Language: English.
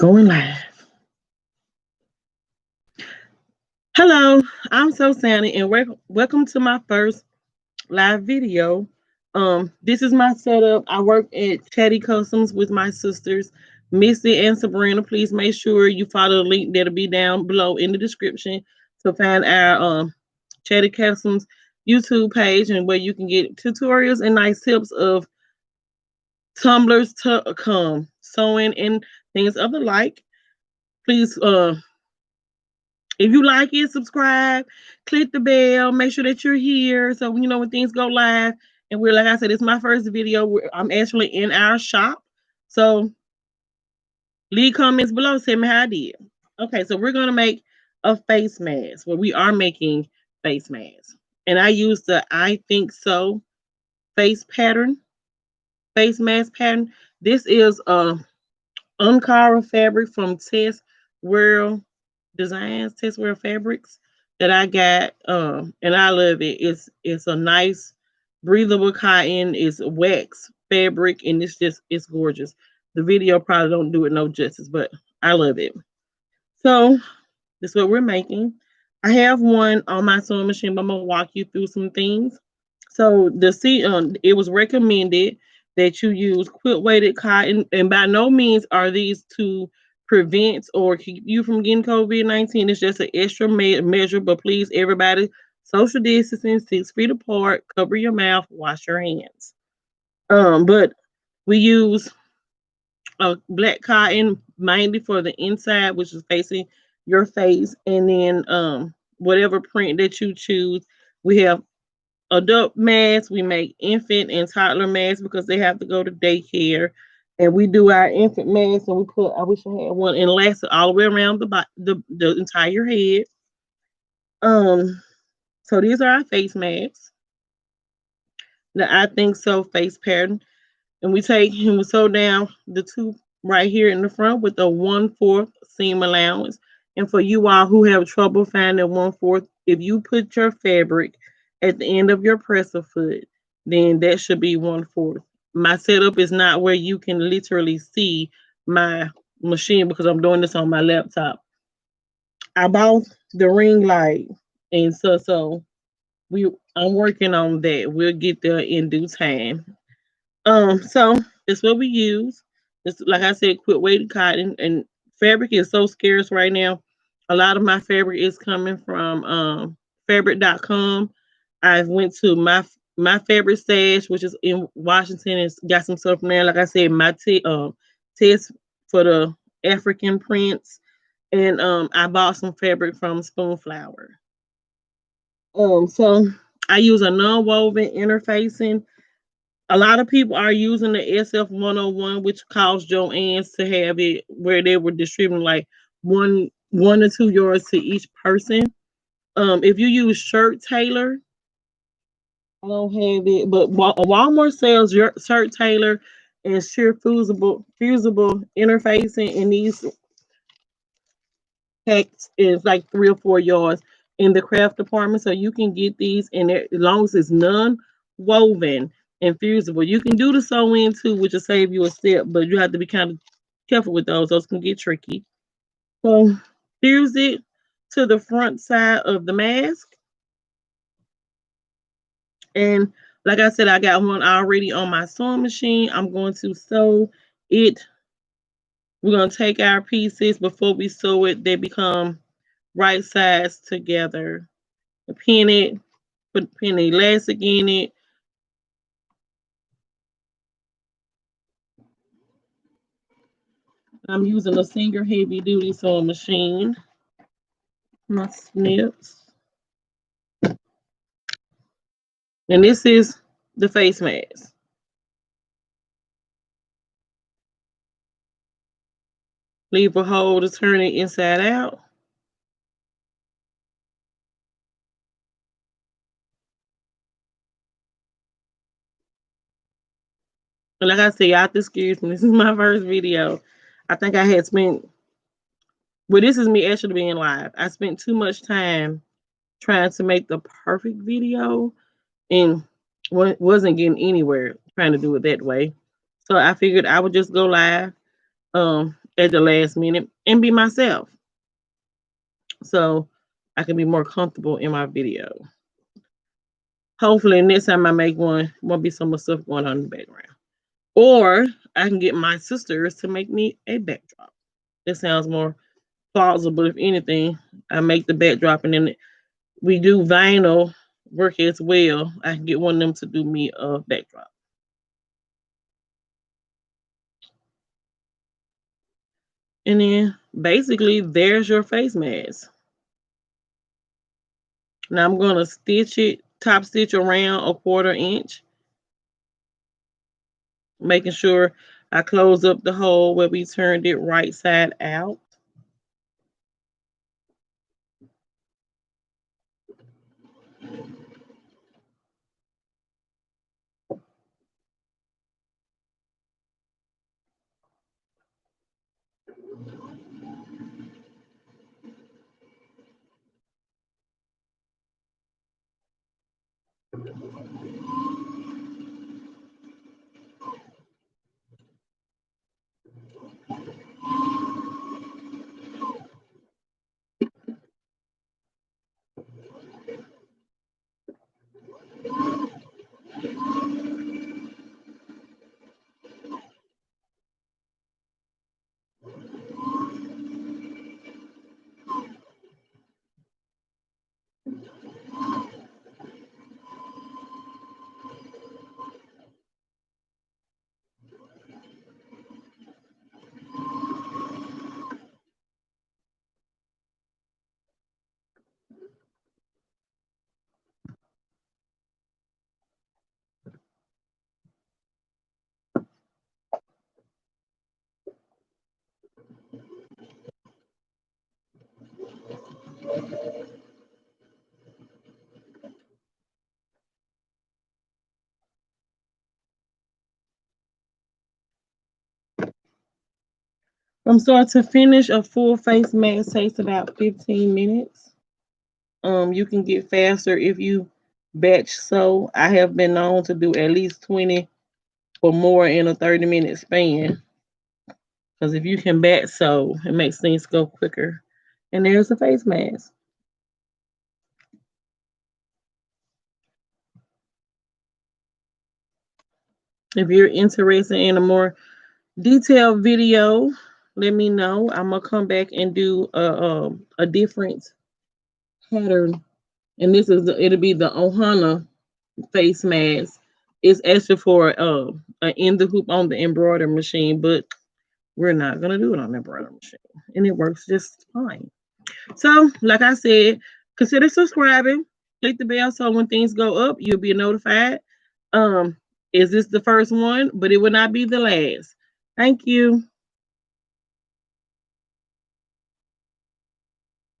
Going live. Hello, I'm so Sandy, and welcome to my first live video. This is my setup. I work at Chatty Customs with my sisters, Missy and Sabrina. Please make sure you follow the link that'll be down below in the description to find our Chatty Customs YouTube page and where you can get tutorials and nice tips of tumblers to come, sewing and things of the like. Please if you like it, subscribe, click the bell, make sure that you're here so you know when things go live. And we're like I said, it's my first video. I'm actually in our shop. So leave comments below, tell me how I did. Okay, so we're gonna make a face mask. Well, we are making face masks. And I use the I Think So face mask pattern. This is a Uncover fabric from Test World Designs, Test World Fabrics that I got, and I love it. It's a nice breathable cotton. It's wax fabric, and it's gorgeous. The video probably don't do it no justice, but I love it. So this is what we're making. I have one on my sewing machine, but I'm gonna walk you through some things. So it was recommended that you use quilt weighted cotton, and by no means are these to prevent or keep you from getting COVID-19. It's just an extra measure, but please, everybody, social distancing, 6 feet apart, cover your mouth, wash your hands. But we use a black cotton mainly for the inside, which is facing your face, and then whatever print that you choose. We have adult masks, we make infant and toddler masks because they have to go to daycare. And we do our infant masks, and we put, I wish I had one, and lasts all the way around the entire head. So these are our face masks. The I Think So face pattern. And we take and we sew down the two right here in the front with a 1/4 seam allowance. And for you all who have trouble finding 1/4, if you put your fabric at the end of your presser foot, then that should be 1/4. My setup is not where you can literally see my machine because I'm doing this on my laptop. I bought the ring light, and so I'm working on that. We'll get there in due time. So it's what we use. It's like I said, quilt weighted cotton, and fabric is so scarce right now. A lot of my fabric is coming from fabric.com. I've went to my fabric stash, which is in Washington, and got some stuff from there. Like I said, my test for the African prints, and I bought some fabric from Spoonflower. So I use a non-woven interfacing. A lot of people are using the SF-101, which caused Joann's to have it where they were distributing like one or 2 yards to each person. If you use Shirt Tailor, I don't have it, but Walmart sells your Shirt Tailor and sheer fusible interfacing, and these packs is like 3 or 4 yards in the craft department, so you can get these, and as long as it's non-woven and fusible, you can do the sew in too, which will save you a step, but you have to be kind of careful with those. Those can get tricky. So fuse it to the front side of the mask, and like I said, I got one already on my sewing machine. I'm going to sew it. We're going to take our pieces before we sew it. They become right sides together. Pin it, pin the elastic in it. I'm using a Singer heavy duty sewing machine. My snips. And this is the face mask. Leave a hole to turn it inside out. And like I said, y'all have to excuse me. This is my first video. I think I had spent, well, this is me actually being live. I spent too much time trying to make the perfect video and wasn't getting anywhere trying to do it that way. So I figured I would just go live. at the last minute and be myself. So I can be more comfortable in my video. Hopefully next time I make one, won't be so much stuff going on in the background. Or I can get my sisters to make me a backdrop. That sounds more plausible. If anything, I make the backdrop and then we do vinyl work as well. I can get one of them to do me a backdrop. And then basically there's your face mask. Now I'm gonna stitch it, top stitch around a 1/4 inch, making sure I close up the hole where we turned it right side out. From start to finish, a full face mask takes about 15 minutes. You can get faster if you batch sew. I have been known to do at least 20 or more in a 30-minute span. Because if you can batch sew, it makes things go quicker. And there's a face mask. If you're interested in a more detailed video, let me know. I'm gonna come back and do a different pattern. And it'll be the Ohana face mask. It's actually for an in the hoop on the embroidery machine, but we're not gonna do it on the embroidery machine, and it works just fine. So, like I said, consider subscribing. Click the bell so when things go up, you'll be notified. Um, is this the first one? But it will not be the last. Thank you.